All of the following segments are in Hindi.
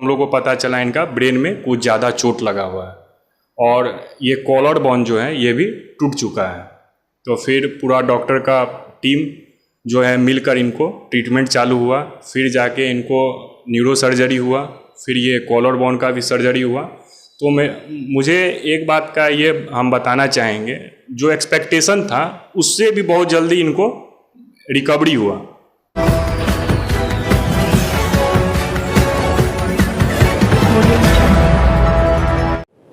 हम लोग को पता चला इनका ब्रेन में कुछ ज़्यादा चोट लगा हुआ है और ये कॉलर बोन जो है ये भी टूट चुका है। तो फिर पूरा डॉक्टर का टीम जो है मिलकर इनको ट्रीटमेंट चालू हुआ, फिर जाके इनको न्यूरो सर्जरी हुआ, फिर ये कॉलर बोन का भी सर्जरी हुआ। तो मुझे एक बात का ये हम बताना चाहेंगे, जो एक्सपेक्टेशन था उससे भी बहुत जल्दी इनको रिकवरी हुआ।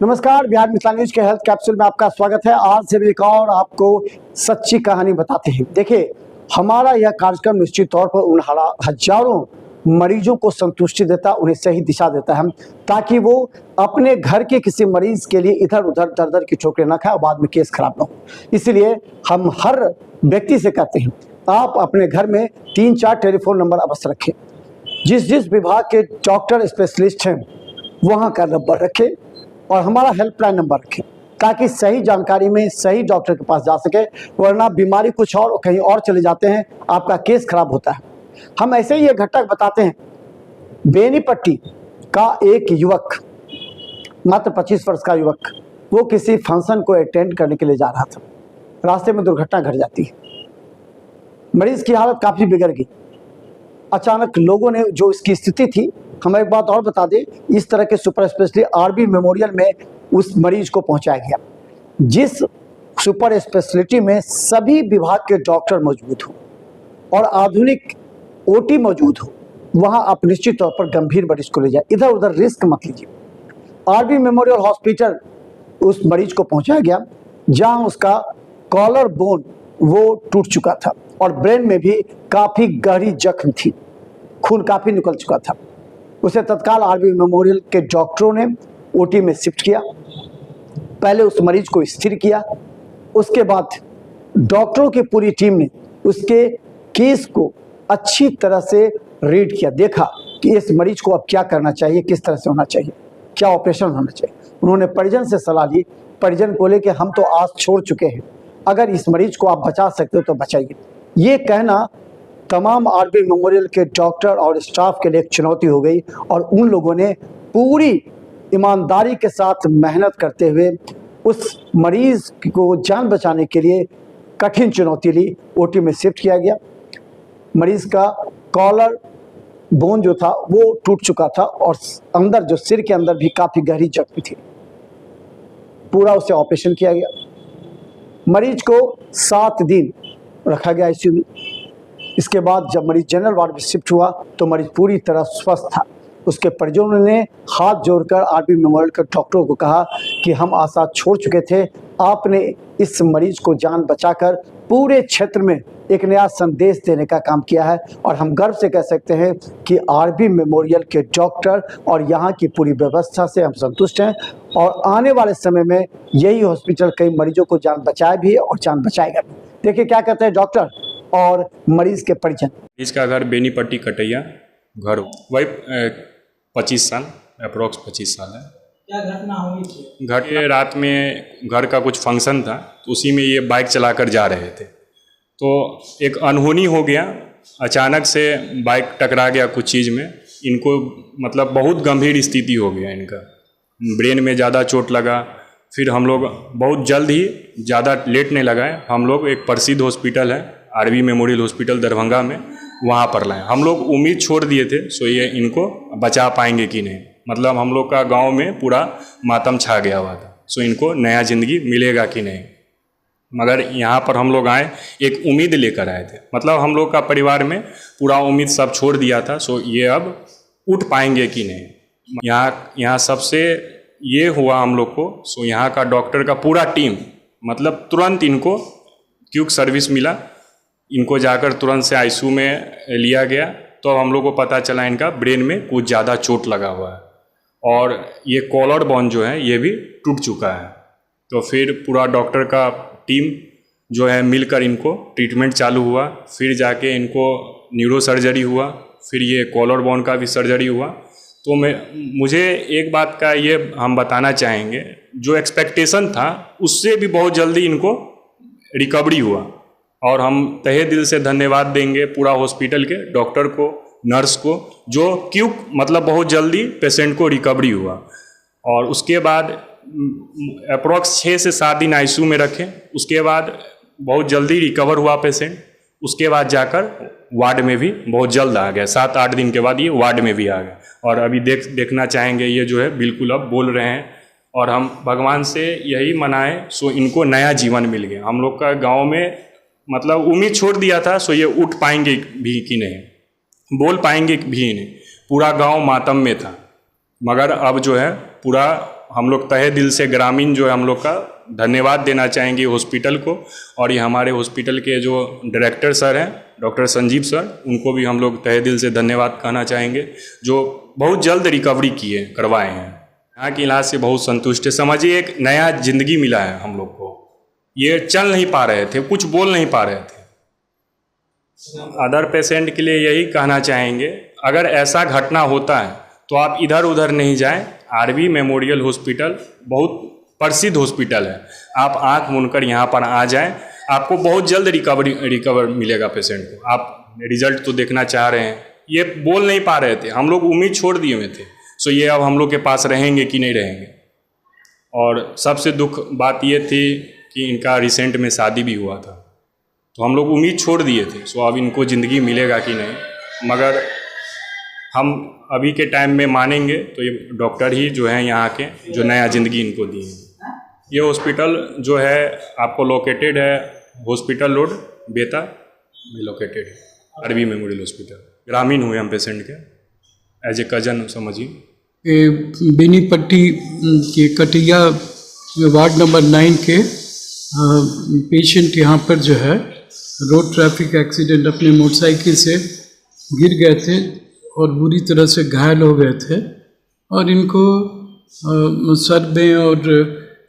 नमस्कार, बिहार मिथिला न्यूज के हेल्थ कैप्सूल में आपका स्वागत है। आज से भी एक और आपको सच्ची कहानी बताते हैं। देखिए, हमारा यह कार्यक्रम निश्चित तौर पर उन हजारों मरीजों को संतुष्टि देता, उन्हें सही दिशा देता है, ताकि वो अपने घर के किसी मरीज के लिए इधर उधर दर दर की ठोकरें न खाए और बाद में केस खराब न हो। इसलिए हम हर व्यक्ति से कहते हैं, आप अपने घर में 3-4 टेलीफोन नंबर अवश्य रखें। जिस विभाग के डॉक्टर स्पेशलिस्ट हैं वहाँ का नंबर रखें और हमारा हेल्पलाइन नंबर रखें, ताकि सही जानकारी में सही डॉक्टर के पास जा सके, वरना बीमारी कुछ और कहीं और चले जाते हैं, आपका केस खराब होता है। हम ऐसे ही एक घटना बताते हैं। बेनीपट्टी का एक युवक, मात्र 25 वर्ष का युवक, वो किसी फंक्शन को अटेंड करने के लिए जा रहा था। रास्ते में दुर्घटना घट जाती है। मरीज की हालत काफ़ी बिगड़ गई। अचानक लोगों ने, जो इसकी स्थिति थी, हम एक बात और बता दें, इस तरह के सुपर स्पेशलिटी आरबी मेमोरियल में उस मरीज को पहुंचाया गया, जिस सुपर स्पेशलिटी में सभी विभाग के डॉक्टर मौजूद हो और आधुनिक ओटी मौजूद हो। वहां आप निश्चित तौर पर गंभीर मरीज को ले जाए, इधर उधर रिस्क मत लीजिए। आरबी मेमोरियल हॉस्पिटल उस मरीज को पहुंचाया गया, जहां उसका कॉलर बोन वो टूट चुका था और ब्रेन में भी काफ़ी गहरी जख्म थी, खून काफ़ी निकल चुका था। उसे तत्काल आरबी मेमोरियल के डॉक्टरों ने ओटी में शिफ्ट किया। पहले उस मरीज को स्थिर किया, उसके बाद डॉक्टरों की पूरी टीम ने उसके केस को अच्छी तरह से रीड किया, देखा कि इस मरीज को अब क्या करना चाहिए, किस तरह से होना चाहिए, क्या ऑपरेशन होना चाहिए। उन्होंने परिजन से सलाह ली। परिजन बोले कि हम तो आस छोड़ चुके हैं, अगर इस मरीज को आप बचा सकते हो तो बचाइए। ये कहना तमाम आरबी मेमोरियल के डॉक्टर और स्टाफ के लिए एक चुनौती हो गई और उन लोगों ने पूरी ईमानदारी के साथ मेहनत करते हुए उस मरीज को जान बचाने के लिए कठिन चुनौती ली। ओटी में शिफ्ट किया गया। मरीज का कॉलर बोन जो था वो टूट चुका था और अंदर, जो सिर के अंदर भी काफ़ी गहरी जख्म थी। पूरा उसे ऑपरेशन किया गया। मरीज को 7 दिन रखा गया आईसीयू में। इसके बाद जब मरीज जनरल वार्ड में शिफ्ट हुआ तो मरीज पूरी तरह स्वस्थ था। उसके परिजनों ने हाथ जोड़कर आरबी मेमोरियल के डॉक्टरों को कहा कि हम आशा छोड़ चुके थे, आपने इस मरीज को जान बचाकर पूरे क्षेत्र में एक नया संदेश देने का काम किया है और हम गर्व से कह सकते हैं कि आरबी मेमोरियल के डॉक्टर और यहाँ की पूरी व्यवस्था से हम संतुष्ट हैं और आने वाले समय में यही हॉस्पिटल कई मरीजों को जान बचाए भी और जान बचाएगा भी। देखिए क्या कहते हैं डॉक्टर और मरीज के परिजन। इसका घर बेनीपट्टी कटैया, घर वही 25 साल, अप्रोक्स 25 साल है। क्या घटना हुई थी? घर के रात में घर का कुछ फंक्शन था, तो उसी में ये बाइक चलाकर जा रहे थे, तो एक अनहोनी हो गया। अचानक से बाइक टकरा गया कुछ चीज़ में। इनको मतलब बहुत गंभीर स्थिति हो गया, इनका ब्रेन में ज़्यादा चोट लगा। फिर हम लोग बहुत जल्द ही, ज़्यादा लेट नहीं लगाए, हम लोग एक प्रसिद्ध हॉस्पिटल है आरबी मेमोरियल हॉस्पिटल दरभंगा में, वहाँ पर लाए। हम लोग उम्मीद छोड़ दिए थे सो ये इनको बचा पाएंगे कि नहीं, मतलब हम लोग का गांव में पूरा मातम छा गया हुआ था, सो इनको नया ज़िंदगी मिलेगा कि नहीं। मगर यहाँ पर हम लोग आए, एक उम्मीद लेकर आए थे, मतलब हम लोग का परिवार में पूरा उम्मीद सब छोड़ दिया था, सो ये अब उठ पाएंगे कि नहीं। यहाँ सबसे ये हुआ हम लोग को, सो यहाँ का डॉक्टर का पूरा टीम, मतलब तुरंत इनको क्विक सर्विस मिला, इनको जाकर तुरंत से आईसीयू में लिया गया। तो हम लोग को पता चला इनका ब्रेन में कुछ ज़्यादा चोट लगा हुआ है और ये कॉलर बोन जो है ये भी टूट चुका है। तो फिर पूरा डॉक्टर का टीम जो है मिलकर इनको ट्रीटमेंट चालू हुआ, फिर जाके इनको न्यूरो सर्जरी हुआ, फिर ये कॉलर बोन का भी सर्जरी हुआ। तो मुझे एक बात का ये हम बताना चाहेंगे, जो एक्सपेक्टेशन था उससे भी बहुत जल्दी इनको रिकवरी हुआ और हम तहे दिल से धन्यवाद देंगे पूरा हॉस्पिटल के डॉक्टर को, नर्स को, जो क्विक मतलब बहुत जल्दी पेशेंट को रिकवरी हुआ। और उसके बाद अप्रॉक्स 6 से 7 दिन आईसीयू में रखे। उसके बाद बहुत जल्दी रिकवर हुआ पेशेंट। उसके बाद जाकर वार्ड में भी बहुत जल्द आ गया, 7-8 दिन के बाद ये वार्ड में भी आ गया। और अभी देखना चाहेंगे, ये जो है बिल्कुल अब बोल रहे हैं। और हम भगवान से यही मनाएं सो इनको नया जीवन मिल गया। हम लोग का गांव में मतलब उम्मीद छोड़ दिया था सो ये उठ पाएंगे भी कि नहीं, बोल पाएंगे भी नहीं, पूरा गांव मातम में था। मगर अब जो है पूरा हम लोग तहे दिल से ग्रामीण जो है हम लोग का धन्यवाद देना चाहेंगे हॉस्पिटल को। और ये हमारे हॉस्पिटल के जो डायरेक्टर सर हैं डॉक्टर संजीव सर, उनको भी हम लोग तहे दिल से धन्यवाद कहना चाहेंगे, जो बहुत जल्द रिकवरी करवाए हैं। यहाँ के इलाज से बहुत संतुष्ट है। समझिए एक नया जिंदगी मिला है हम लोग को। ये चल नहीं पा रहे थे, कुछ बोल नहीं पा रहे थे। अदर पेशेंट के लिए यही कहना चाहेंगे, अगर ऐसा घटना होता है तो आप इधर उधर नहीं जाएं। आरवी मेमोरियल हॉस्पिटल बहुत प्रसिद्ध हॉस्पिटल है, आप आंख मूंदकर यहाँ पर आ जाएं, आपको बहुत जल्द रिकवर मिलेगा पेशेंट को। आप रिजल्ट तो देखना चाह रहे हैं, ये बोल नहीं पा रहे थे, हम लोग उम्मीद छोड़ दिए हुए थे। सो ये अब हम लोग के पास रहेंगे कि नहीं रहेंगे। और सबसे दुख बात ये थी कि इनका रिसेंट में शादी भी हुआ था, तो हम लोग उम्मीद छोड़ दिए थे सो अब इनको ज़िंदगी मिलेगा कि नहीं। मगर हम अभी के टाइम में मानेंगे तो ये डॉक्टर ही जो हैं यहाँ के, जो नया ज़िंदगी इनको दी है। ये हॉस्पिटल जो है आपको लोकेटेड है हॉस्पिटल रोड बेता में लोकेटेड है, आरवी मेमोरियल हॉस्पिटल। ग्रामीण हुए हम पेशेंट के, एज ए कजन समझिए। बेनीपट्टी के कटिया वार्ड नंबर 9 के पेशेंट यहाँ पर जो है रोड ट्रैफिक एक्सीडेंट अपने मोटरसाइकिल से गिर गए थे और बुरी तरह से घायल हो गए थे। और इनको सर में और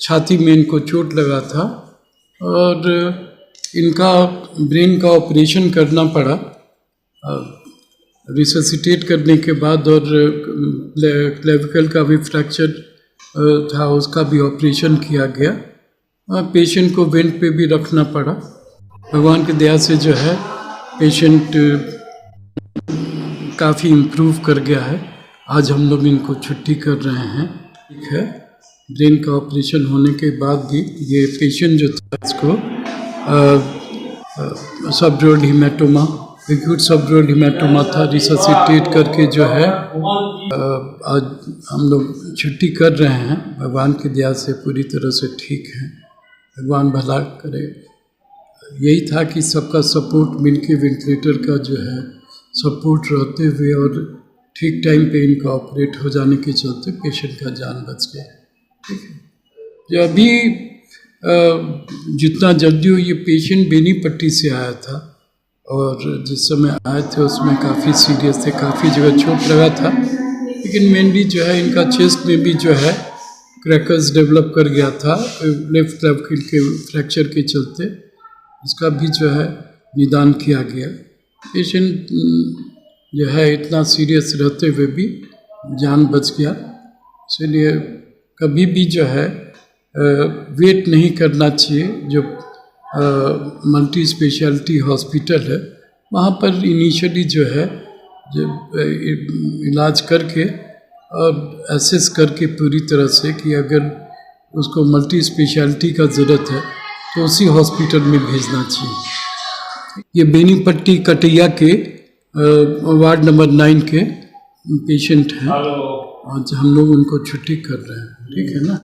छाती में इनको चोट लगा था और इनका ब्रेन का ऑपरेशन करना पड़ा रिससिटेट करने के बाद। और क्लेविकल का भी फ्रैक्चर था, उसका भी ऑपरेशन किया गया। पेशेंट को वेंट पे भी रखना पड़ा। भगवान की दया से जो है पेशेंट काफ़ी इम्प्रूव कर गया है। आज हम लोग इनको छुट्टी कर रहे हैं, ठीक है। ब्रेन का ऑपरेशन होने के बाद भी ये पेशेंट जो था इसको subdural haematoma, acute subdural haematoma था, रिससिटेट करके जो है आज हम लोग छुट्टी कर रहे हैं। भगवान की दया से पूरी तरह से ठीक है, भगवान भला करे। यही था कि सबका सपोर्ट मिलके वेंटिलेटर का जो है सपोर्ट रहते हुए और ठीक टाइम पे इनका ऑपरेट हो जाने के चलते पेशेंट का जान बच गया, ठीक है। जो अभी जितना जल्दी हो, ये पेशेंट बेनीपट्टी से आया था और जिस समय आए थे उसमें काफ़ी सीरियस थे, काफ़ी जगह चोट लगा था। लेकिन मेनली जो है इनका चेस्ट में भी जो है क्रैकर्स डेवलप कर गया था लेफ्ट क्लेविकल के फ्रैक्चर के चलते, उसका भी जो है निदान किया गया। पेशेंट जो है इतना सीरियस रहते हुए भी जान बच गया। इसलिए कभी भी जो है वेट नहीं करना चाहिए। जो मल्टी स्पेशलिटी हॉस्पिटल है वहाँ पर इनिशियली जो है जब इलाज करके और एसेस करके पूरी तरह से कि अगर उसको मल्टी स्पेशलिटी का ज़रूरत है तो उसी हॉस्पिटल में भेजना चाहिए। ये बेनीपट्टी कटिया के वार्ड नंबर 9 के पेशेंट हैं। आज हम लोग उनको छुट्टी कर रहे हैं, ठीक है ना।